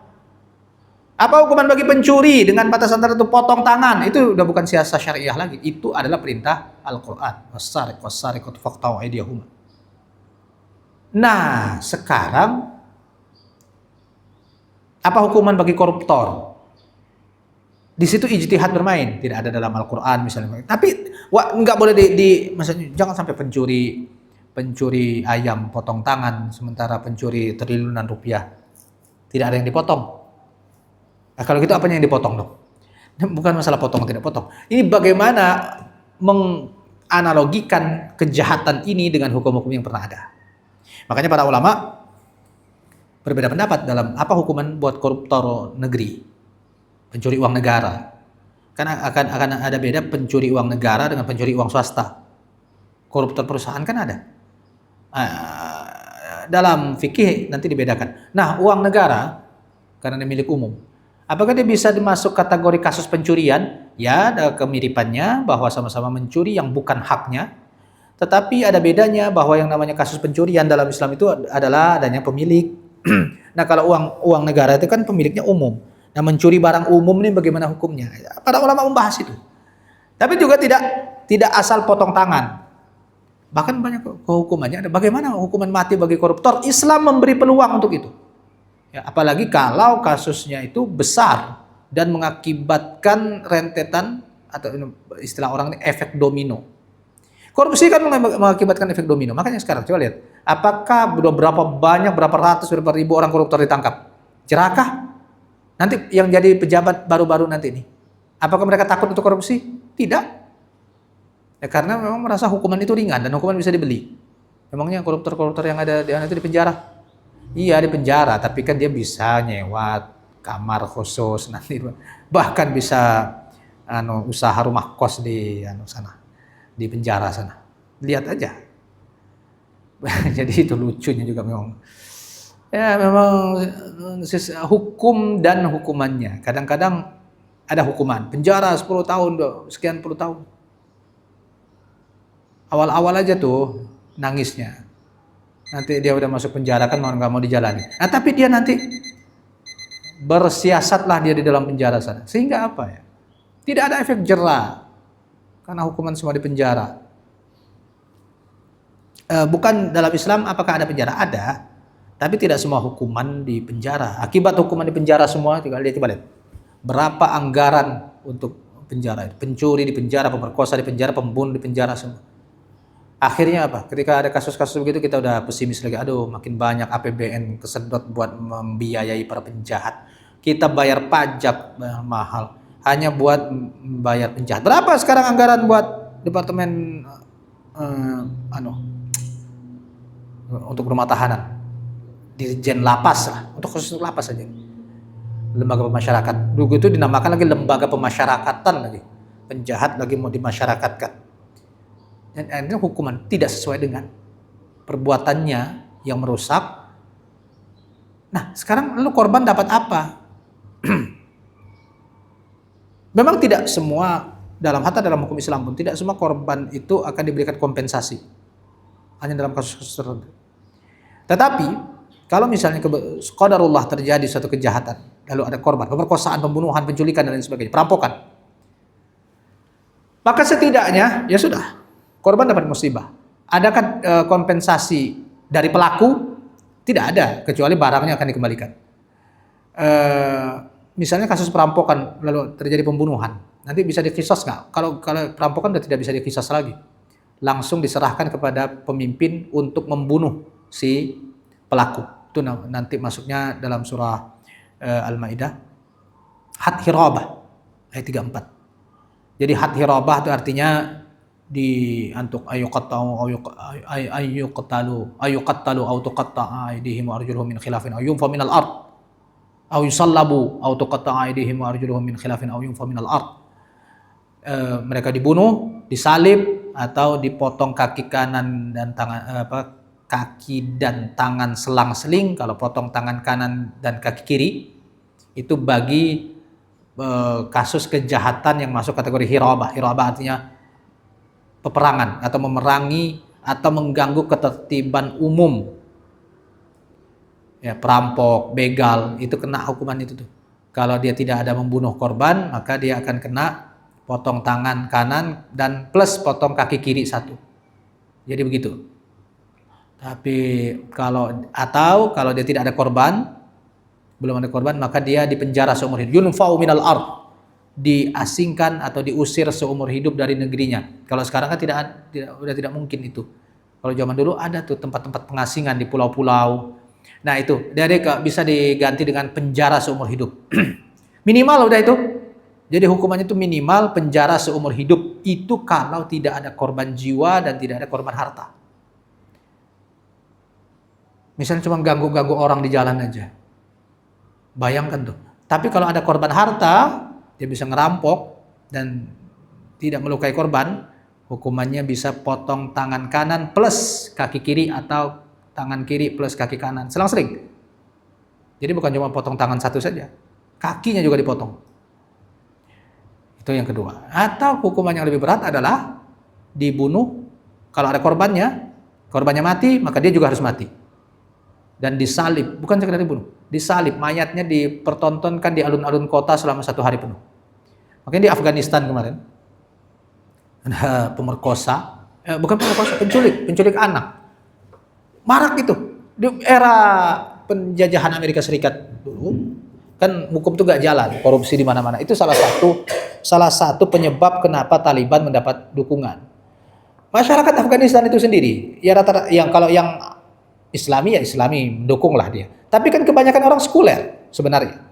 Apa hukuman bagi pencuri dengan batasan tertentu potong tangan? Itu udah bukan siasat syariah lagi, itu adalah perintah Al-Quran. Was-sariq was-sariqatu faqta'u aydiyahuma. Nah, sekarang apa hukuman bagi koruptor? Di situ ijtihad bermain, tidak ada dalam Al-Quran misalnya. Tapi nggak boleh maksudnya jangan sampai pencuri ayam potong tangan, sementara pencuri triliunan rupiah tidak ada yang dipotong. Nah, kalau gitu apanya yang dipotong dong? Bukan masalah potong atau tidak potong. Ini bagaimana menganalogikan kejahatan ini dengan hukum-hukum yang pernah ada. Makanya para ulama berbeda pendapat dalam apa hukuman buat koruptor negeri, pencuri uang negara. Karena akan ada beda pencuri uang negara dengan pencuri uang swasta. Koruptor perusahaan kan ada. Dalam fikih nanti dibedakan. Nah, uang negara karena dia milik umum. Apakah dia bisa dimasuk kategori kasus pencurian? Ya, ada kemiripannya bahwa sama-sama mencuri yang bukan haknya. Tetapi ada bedanya bahwa yang namanya kasus pencurian dalam Islam itu adalah adanya pemilik. Nah, kalau uang negara itu kan pemiliknya umum. Nah, mencuri barang umum ini bagaimana hukumnya? Para ulama membahas itu. Tapi juga tidak asal potong tangan. Bahkan banyak hukumannya ada. Bagaimana hukuman mati bagi koruptor? Islam memberi peluang untuk itu. Ya, apalagi kalau kasusnya itu besar dan mengakibatkan rentetan atau istilah orang ini efek domino. Korupsi kan mengakibatkan efek domino. Makanya sekarang coba lihat, apakah berapa ratus, berapa ribu orang koruptor ditangkap? Jerakah? Nanti yang jadi pejabat baru-baru nanti ini, apakah mereka takut untuk korupsi? Tidak. Ya, karena memang merasa hukuman itu ringan dan hukuman bisa dibeli. Memangnya koruptor-koruptor yang ada itu di penjara? Iya di penjara, tapi kan dia bisa nyewa kamar khusus nanti, bahkan bisa usaha rumah kos di sana, di penjara sana. Lihat aja. Jadi itu lucunya juga memang. Ya memang hukum dan hukumannya. Kadang-kadang ada hukuman penjara 10 tahun, sekian puluh tahun. Awal-awal aja tuh nangisnya. Nanti dia udah masuk penjara kan nggak mau dijalani. Nah tapi dia nanti bersiasatlah dia di dalam penjara sana. Sehingga apa ya? Tidak ada efek jera karena hukuman semua di penjara. Bukan dalam Islam apakah ada penjara? Ada, tapi tidak semua hukuman di penjara. Akibat hukuman di penjara semua, coba lihat. Berapa anggaran untuk penjara? Pencuri di penjara, pemerkosa di penjara, pembunuh di penjara semua. Akhirnya apa? Ketika ada kasus-kasus begitu kita udah pesimis lagi. Aduh, makin banyak APBN kesedot buat membiayai para penjahat. Kita bayar pajak mahal hanya buat bayar penjahat. Berapa sekarang anggaran buat departemen untuk rumah tahanan? Dirjen lapas lah, untuk khusus lapas saja. Lembaga pemasyarakatan. Dulu itu dinamakan lagi lembaga pemasyarakatan lagi. Penjahat lagi mau dimasyarakatkan. Dan akhirnya hukuman tidak sesuai dengan perbuatannya yang merusak. Nah, sekarang lu korban dapat apa? Memang tidak semua dalam hukum Islam pun tidak semua korban itu akan diberikan kompensasi. Hanya dalam kasus-kasus tertentu. Tetapi kalau misalnya qadarullah terjadi suatu kejahatan, lalu ada korban, pemerkosaan, pembunuhan, penculikan dan lain sebagainya, perampokan. Maka setidaknya ya sudah, korban dapat musibah. Adakah kompensasi dari pelaku? Tidak ada, kecuali barangnya akan dikembalikan. Misalnya kasus perampokan lalu terjadi pembunuhan, nanti bisa dikisos nggak? Kalau perampokan sudah tidak bisa dikisos lagi, langsung diserahkan kepada pemimpin untuk membunuh si pelaku. Itu nanti masuknya dalam surah Al-Maidah, had hirabah ayat 34. Jadi had hirabah itu artinya untuk ayuqattalu au tuqatta'a aydihim wa arjuluhum min khilafin aw yunfa minal ard aw yusallabu aw tuqatta'a aydihim wa arjuluhum min khilafin aw yunfa minal ard. Mereka dibunuh, disalib atau dipotong kaki kanan dan kaki dan tangan selang-seling. Kalau potong tangan kanan dan kaki kiri itu bagi kasus kejahatan yang masuk kategori hirabah. Hirabah artinya peperangan atau memerangi atau mengganggu ketertiban umum. Ya, perampok, begal itu kena hukuman itu tuh. Kalau dia tidak ada membunuh korban, maka dia akan kena potong tangan kanan dan plus potong kaki kiri satu. Jadi begitu. Tapi kalau dia tidak ada korban, belum ada korban, maka dia dipenjara seumur hidup. Yunfa'u minal ard, diasingkan atau diusir seumur hidup dari negerinya. Kalau sekarang kan sudah tidak mungkin itu. Kalau zaman dulu ada tuh tempat-tempat pengasingan di pulau-pulau. Nah itu, dari bisa diganti dengan penjara seumur hidup. Minimal udah itu. Jadi hukumannya itu minimal penjara seumur hidup. Itu kalau tidak ada korban jiwa dan tidak ada korban harta. Misalnya cuma ganggu-ganggu orang di jalan aja. Bayangkan tuh. Tapi kalau ada korban harta, dia bisa ngerampok dan tidak melukai korban, hukumannya bisa potong tangan kanan plus kaki kiri atau tangan kiri plus kaki kanan. Selang-seling. Jadi bukan cuma potong tangan satu saja, kakinya juga dipotong. Itu yang kedua. Atau hukuman yang lebih berat adalah dibunuh. Kalau ada korbannya mati, maka dia juga harus mati. Dan disalib, bukan sekedar dibunuh, disalib, mayatnya dipertontonkan di alun-alun kota selama 1 hari penuh. Makanya di Afghanistan kemarin ada penculik anak. Marak itu di era penjajahan Amerika Serikat dulu, kan hukum itu gak jalan, korupsi di mana-mana. Itu salah satu penyebab kenapa Taliban mendapat dukungan. Masyarakat Afghanistan itu sendiri, ya rata-rata kalau yang Islami mendukunglah dia. Tapi kan kebanyakan orang sekuler sebenarnya.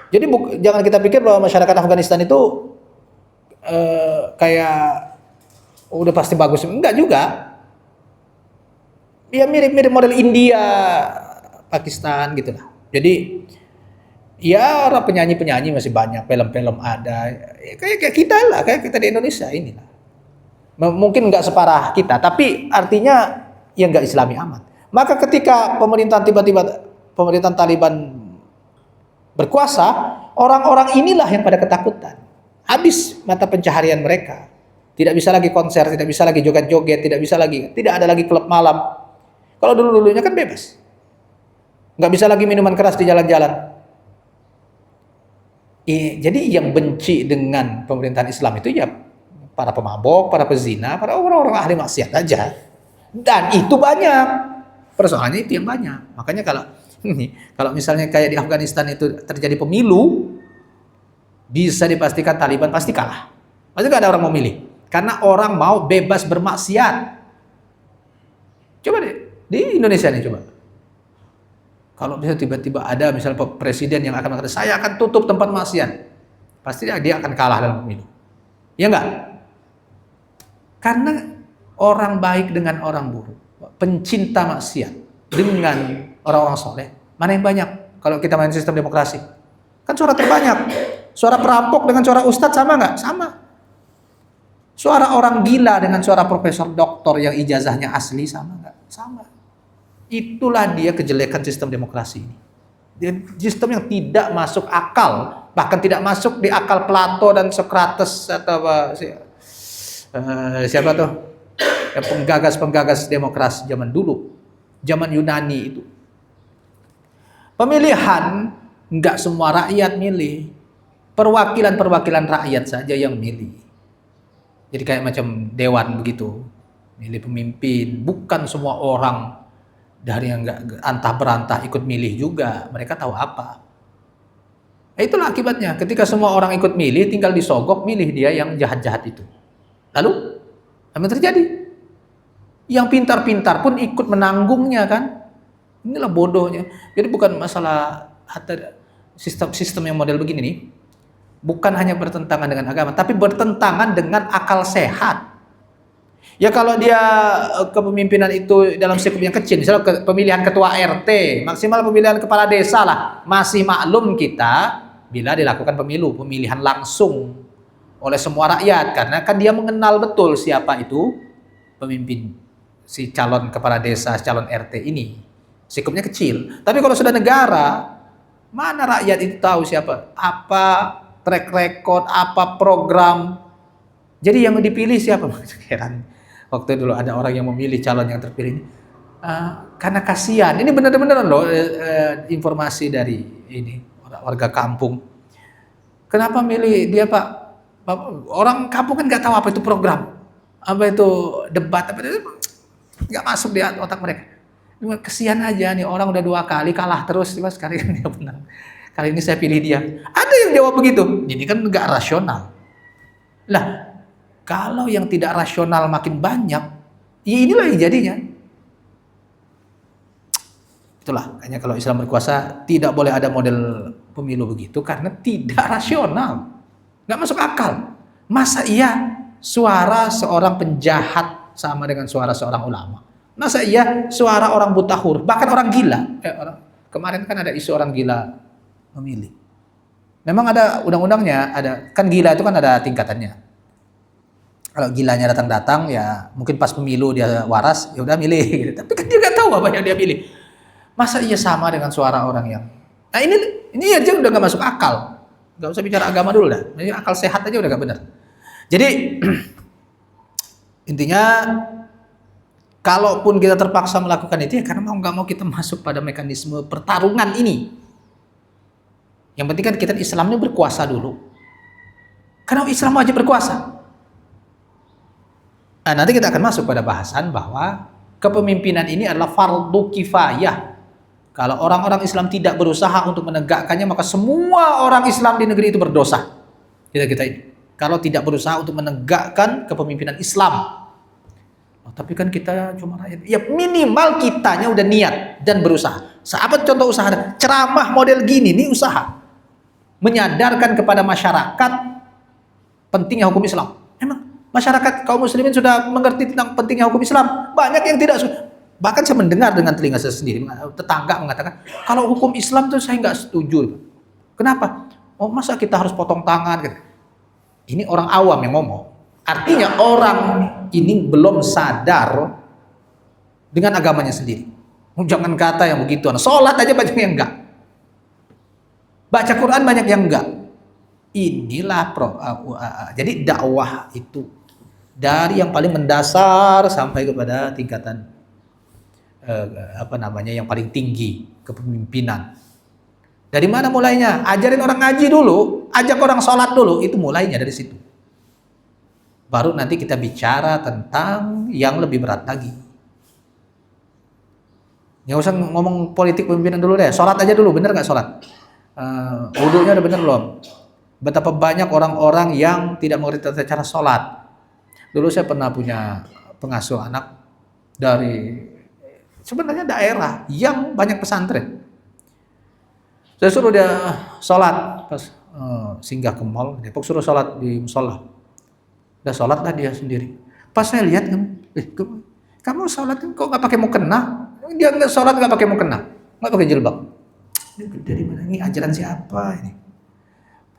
Jadi jangan kita pikir bahwa masyarakat Afghanistan itu kayak udah pasti bagus. Enggak juga. Ya mirip-mirip model India, Pakistan gitulah. Jadi ya orang penyanyi masih banyak, film-film ada. Kayak kita lah, kayak kita di Indonesia inilah. Mungkin nggak separah kita, tapi artinya yang nggak Islami amat. Maka ketika pemerintahan Taliban berkuasa, orang-orang inilah yang pada ketakutan. Habis mata pencaharian mereka. Tidak bisa lagi konser, tidak bisa lagi joget-joget, tidak ada lagi klub malam. Kalau dulu-dulunya kan bebas. Nggak bisa lagi minuman keras di jalan-jalan. Jadi yang benci dengan pemerintahan Islam itu ya para pemabok, para pezina, para orang-orang ahli maksiat aja. Dan itu banyak. Persoalannya itu yang banyak. Makanya kalau misalnya kayak di Afghanistan itu terjadi pemilu, bisa dipastikan Taliban pasti kalah. Pasti gak ada orang mau milih. Karena orang mau bebas bermaksiat. Coba deh, di Indonesia nih coba. Kalau bisa tiba-tiba ada misalnya presiden yang akan mengatakan, saya akan tutup tempat maksiat. Pasti dia akan kalah dalam pemilu. Ya enggak? Karena orang baik dengan orang buruk, pencinta maksiat dengan orang-orang soleh, mana yang banyak? Kalau kita main sistem demokrasi, kan suara terbanyak. Suara perampok dengan suara ustadz sama nggak? Sama. Suara orang gila dengan suara profesor doktor yang ijazahnya asli sama nggak? Sama. Itulah dia kejelekan sistem demokrasi ini. Sistem yang tidak masuk akal, bahkan tidak masuk di akal Plato dan Socrates atau siapa tuh? Penggagas demokrasi zaman dulu, zaman Yunani itu. Pemilihan nggak semua rakyat milih, perwakilan rakyat saja yang milih. Jadi kayak macam dewan begitu, milih pemimpin. Bukan semua orang dari yang nggak antah berantah ikut milih juga. Mereka tahu apa. Itulah akibatnya. Ketika semua orang ikut milih, tinggal disogok, milih dia yang jahat-jahat itu. Lalu apa yang terjadi? Yang pintar-pintar pun ikut menanggungnya kan. Inilah bodohnya. Jadi bukan masalah sistem yang model begini nih. Bukan hanya bertentangan dengan agama, tapi bertentangan dengan akal sehat. Ya kalau dia kepemimpinan itu dalam skop yang kecil, misalnya pemilihan ketua RT, maksimal pemilihan kepala desa lah, masih maklum kita bila dilakukan pemilihan langsung oleh semua rakyat, karena kan dia mengenal betul siapa itu pemimpin, si calon kepala desa, calon RT ini. Sikapnya kecil. Tapi kalau sudah negara, mana rakyat itu tahu siapa, apa track record, apa program. Jadi yang dipilih siapa? Heran. Waktu dulu ada orang yang memilih calon yang terpilih ini. Karena kasihan. Ini benar-benar loh informasi dari ini warga kampung. Kenapa milih dia Pak? Orang kampung kan nggak tahu apa itu program, apa itu debat, apa itu nggak masuk di otak mereka. Kesian aja nih orang udah 2 kali kalah terus, sekali kan dia menang. Kali ini saya pilih dia. Ada yang jawab begitu. Ini kan nggak rasional. Lah, kalau yang tidak rasional makin banyak, ya inilah yang jadinya. Itulah, makanya kalau Islam berkuasa tidak boleh ada model pemilu begitu karena tidak rasional. Nggak masuk akal. Masa iya suara seorang penjahat sama dengan suara seorang ulama? Masa iya suara orang buta huruf, bahkan orang gila. Kemarin kan ada isu orang gila memilih. Memang ada undang-undangnya, ada kan gila itu kan ada tingkatannya. Kalau gilanya datang-datang ya mungkin pas pemilu dia waras, ya udah milih gitu. Tapi kan dia nggak tahu apa yang dia pilih. Masa iya sama dengan suara orang yang. Nah ini aja udah nggak masuk akal. Nggak usah bicara agama dulu dah. Ini akal sehat aja udah nggak benar. Jadi intinya kalaupun kita terpaksa melakukan itu ya karena mau nggak mau kita masuk pada mekanisme pertarungan ini. Yang penting kan kita Islam ini berkuasa dulu. Karena Islam wajib berkuasa. Nah, nanti kita akan masuk pada bahasan bahwa kepemimpinan ini adalah fardu kifayah. Kalau orang-orang Islam tidak berusaha untuk menegakkannya, maka semua orang Islam di negeri itu berdosa. Kita ini. Kalau tidak berusaha untuk menegakkan kepemimpinan Islam. Oh, tapi kan kita cuma rakyat. Ya minimal kitanya udah niat dan berusaha. Apa contoh usaha? Ceramah model gini, ini usaha. Menyadarkan kepada masyarakat pentingnya hukum Islam. Emang masyarakat kaum muslimin sudah mengerti tentang pentingnya hukum Islam? Banyak yang tidak. Bahkan saya mendengar dengan telinga saya sendiri, tetangga mengatakan, kalau hukum Islam itu saya nggak setuju. Kenapa? Oh masa kita harus potong tangan? Ini orang awam yang ngomong. Artinya orang ini belum sadar dengan agamanya sendiri. Jangan kata yang begitu. Sholat aja banyak yang enggak. Baca Quran banyak yang enggak. Inilah jadi dakwah itu dari yang paling mendasar sampai kepada tingkatan yang paling tinggi kepemimpinan. Dari mana mulainya? Ajarin orang ngaji dulu, ajak orang sholat dulu, itu mulainya dari situ. Baru nanti kita bicara tentang yang lebih berat lagi. Nggak usah ngomong politik pemimpinan dulu deh, sholat aja dulu, bener nggak sholat? Wudunya udah bener belum? Betapa banyak orang-orang yang tidak mengerti tata cara sholat. Dulu saya pernah punya pengasuh anak dari sebenarnya daerah yang banyak pesantren. Saya suruh dia sholat pas singgah ke mall Depok, suruh sholat di musola. Udah sholat lah dia sendiri. Pas saya lihat kamu sholat kok nggak pakai mukena? Dia nggak sholat nggak pakai mukena, nggak pakai jilbab. Dari mana ini ajaran siapa ini?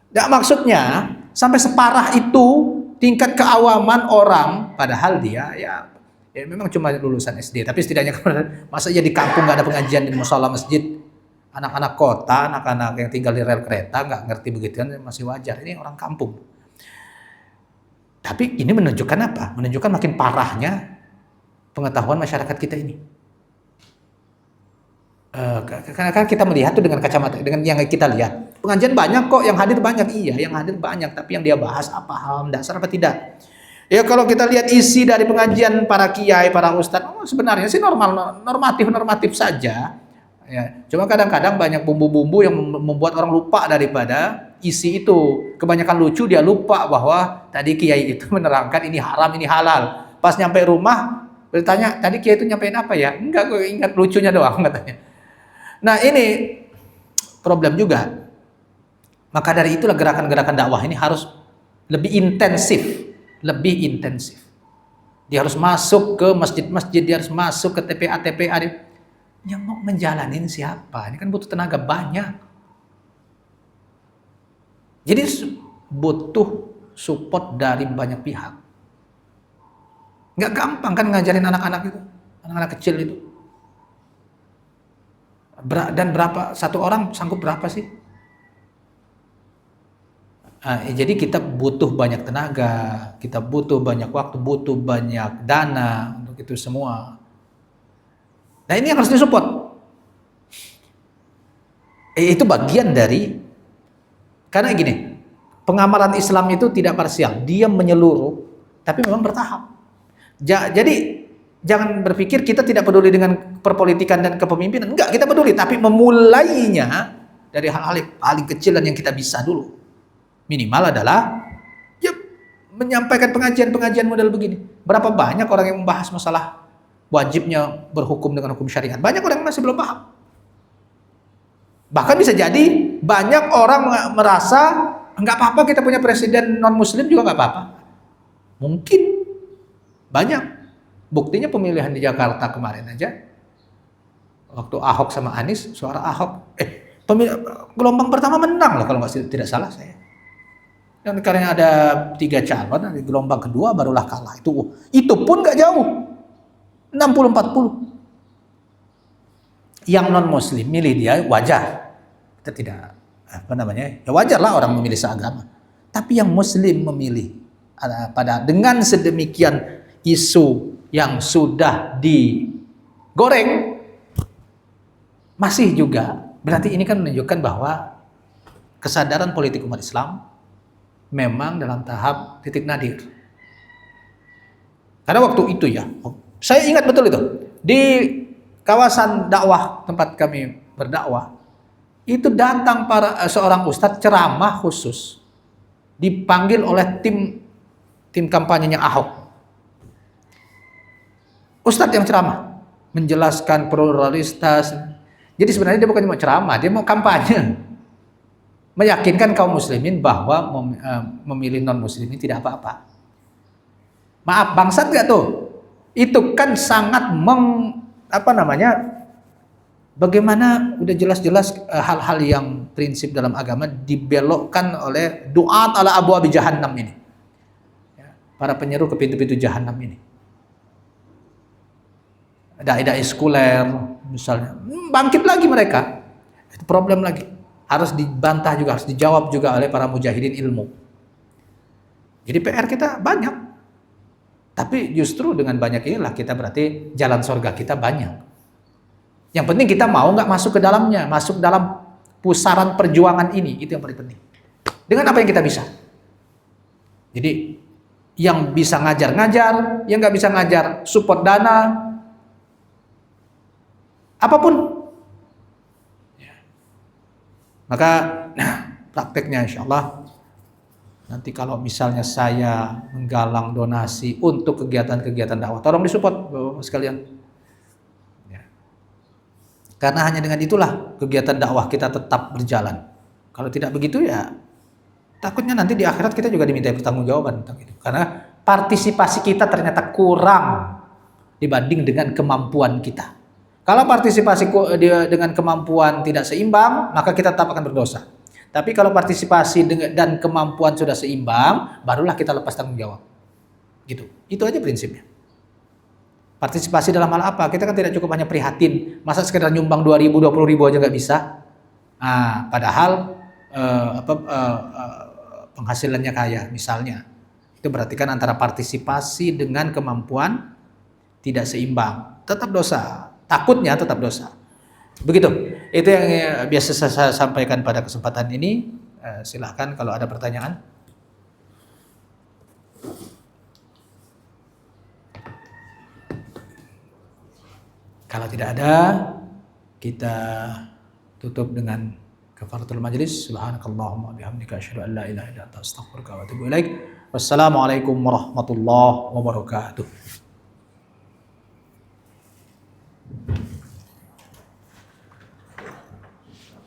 Nggak, maksudnya sampai separah itu tingkat keawaman orang, padahal dia ya memang cuma lulusan SD, tapi setidaknya masa ya di kampung nggak ada pengajian di musola masjid, anak-anak kota, anak-anak yang tinggal di rel kereta nggak ngerti begituan masih wajar. Ini orang kampung. Tapi ini menunjukkan apa? Menunjukkan makin parahnya pengetahuan masyarakat kita ini. Karena kan kita melihat tuh dengan kacamata, dengan yang kita lihat. Pengajian banyak kok, yang hadir banyak, iya, yang hadir banyak, tapi yang dia bahas apa hal dasar apa tidak. Ya kalau kita lihat isi dari pengajian para kiai, para ustadz, sebenarnya sih normatif saja. Ya, cuma kadang-kadang banyak bumbu-bumbu yang membuat orang lupa daripada isi itu. Kebanyakan lucu, dia lupa bahwa tadi kiai itu menerangkan ini haram, ini halal. Pas nyampe rumah, bertanya, tadi kiai itu nyampein apa ya? Enggak, gue ingat lucunya doang katanya. Nah ini problem juga. Maka dari itulah gerakan-gerakan dakwah ini harus lebih intensif. Dia harus masuk ke masjid-masjid, dia harus masuk ke TPA. Yang mau menjalanin siapa? Ini kan butuh tenaga banyak. Jadi butuh support dari banyak pihak. Nggak gampang kan ngajarin anak-anak itu, anak-anak kecil itu. Dan berapa satu orang sanggup berapa sih? Jadi kita butuh banyak tenaga, kita butuh banyak waktu, butuh banyak dana untuk itu semua. Nah ini yang harus disupport. Itu bagian dari, karena gini, pengamalan Islam itu tidak parsial, dia menyeluruh, tapi memang bertahap. Jadi jangan berpikir kita tidak peduli dengan perpolitikan dan kepemimpinan. Enggak, kita peduli, tapi memulainya dari hal-hal yang paling kecil dan yang kita bisa dulu. Minimal adalah ya menyampaikan pengajian-pengajian model begini. Berapa banyak orang yang membahas masalah wajibnya berhukum dengan hukum syariat. Banyak orang yang masih belum paham. Bahkan bisa jadi banyak orang merasa enggak apa-apa kita punya presiden non-muslim juga enggak apa-apa. Mungkin banyak. Buktinya pemilihan di Jakarta kemarin aja, waktu Ahok sama Anies, suara Ahok, gelombang pertama menang loh kalau tidak salah saya. Dan karena ada 3 calon, di gelombang kedua barulah kalah. Itu pun nggak jauh, 60-40. Yang non Muslim milih dia wajar, kita tidak ya wajar lah orang memilih seagama. Tapi yang Muslim memilih dengan sedemikian isu yang sudah digoreng, masih juga berarti ini kan menunjukkan bahwa kesadaran politik umat Islam memang dalam tahap titik nadir. Karena waktu itu ya, saya ingat betul itu, di kawasan dakwah tempat kami berdakwah, itu datang seorang ustadz ceramah khusus, dipanggil oleh tim kampanyenya Ahok. Ustadz yang ceramah, menjelaskan pluralitas. Jadi sebenarnya dia bukan cuma ceramah, dia mau kampanye. Meyakinkan kaum muslimin bahwa memilih non-muslim ini tidak apa-apa. Maaf, bangsat gak tuh? Itu kan sangat bagaimana udah jelas-jelas hal-hal yang prinsip dalam agama dibelokkan oleh duat ala abwabi jahannam ini. Para penyeru ke pintu-pintu jahannam ini. Dai-dai sekuler misalnya, bangkit lagi mereka. Itu problem lagi. Harus dibantah juga, harus dijawab juga oleh para mujahidin ilmu. Jadi PR kita banyak. Tapi justru dengan banyak inilah kita berarti jalan surga kita banyak. Yang penting kita mau nggak masuk ke dalamnya, masuk dalam pusaran perjuangan ini, itu yang paling penting. Dengan apa yang kita bisa. Jadi yang bisa ngajar, yang nggak bisa ngajar, support dana, apapun. Maka prakteknya insya Allah nanti kalau misalnya saya menggalang donasi untuk kegiatan-kegiatan dakwah, tolong disupport Bapak sekalian. Ya. Karena hanya dengan itulah kegiatan dakwah kita tetap berjalan. Kalau tidak begitu ya takutnya nanti di akhirat kita juga diminta pertanggungjawaban tentang itu. Karena partisipasi kita ternyata kurang dibanding dengan kemampuan kita. Kalau partisipasi dengan kemampuan tidak seimbang, maka kita tetap akan berdosa. Tapi kalau partisipasi dan kemampuan sudah seimbang, barulah kita lepas tanggung jawab. Gitu. Itu aja prinsipnya. Partisipasi dalam hal apa? Kita kan tidak cukup hanya prihatin. Masa sekedar nyumbang 2.000, 20.000 aja nggak bisa? Padahal penghasilannya kaya misalnya. Itu berarti kan antara partisipasi dengan kemampuan tidak seimbang. Tetap dosa. Takutnya tetap dosa. Begitu. Itu yang biasa saya sampaikan pada kesempatan ini. Silahkan kalau ada pertanyaan. Kalau tidak ada, kita tutup dengan kafaratul majlis. Subhanakallahumma bihamdika asyhadu an la ilaha illa anta astaghfiruka wa atubu ilaik. Wassalamualaikum warahmatullahi wabarakatuh.